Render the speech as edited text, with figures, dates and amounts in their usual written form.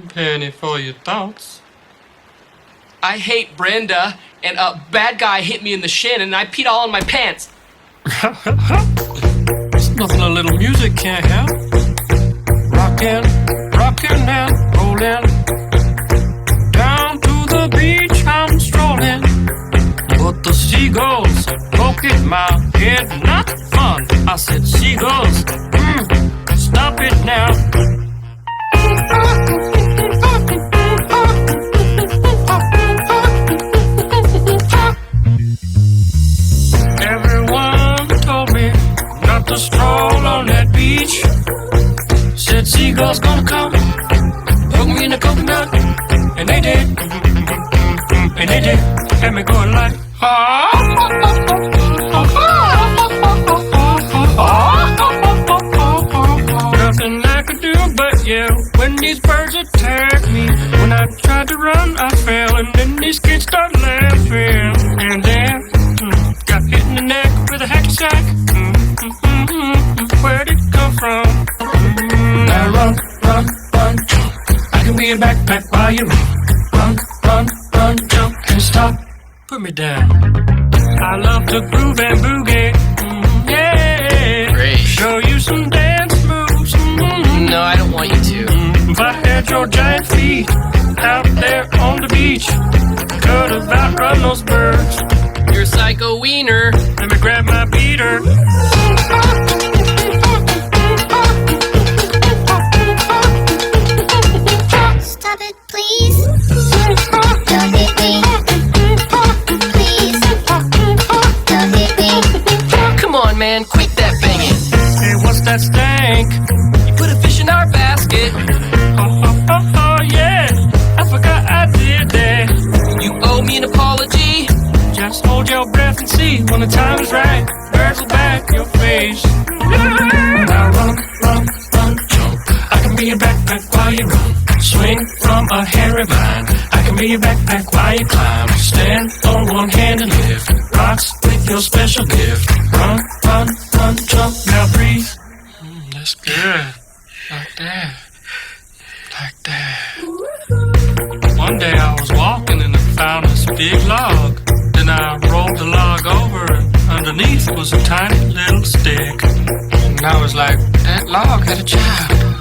Penny for your thoughts. I hate Brenda, and a bad guy hit me in the shin, and I peed all in my pants. There's nothing a little music can't help. Rockin', rockin' and rollin'. Down to the beach I'm strolling. But the seagulls poke at my head, not fun. I said, seagulls, stop it now. Everyone told me not to stroll on that beach. Said seagulls gonna come, poke me in the coconut, and they did, and they did, had me going like, nothing I could do but yell when these birds attacked me. When I tried to run, I fell, and then these kids started laughing, and then got hit in the neck with a hacky sack. Where'd it come from? Now run, run, run, jump. I can be a backpack while you run. Run, run, run, jump, and stop. Put me down. I love to groove and boogie. Yeah. Great. Show you some dance moves. No, I don't want you to. If I had your giant feet out there on the beach, could have outrun those birds. You're a psycho wiener. Let me grab my beater. Stop it, please. Don't hit me. Please. Don't hit me. Come on, man, quit that banging. Hey, what's that stank? You put a fish in our basket. Oh, yeah. I forgot I did that. You owe me an apology. Just hold your breath and see when the time is right. Birds will back your face. Now run, run, run, jump. I can be a backpack while you run. Swing from a hairy vine. I can be a backpack while you climb. Stand on one hand and lift rocks with your special gift. Run, run, run, jump. Now breathe. That's good. Like that. Like that. One day I was walking and I found this big log. Then I rolled the log over and underneath was a tiny little stick. And I was like, that log had a child.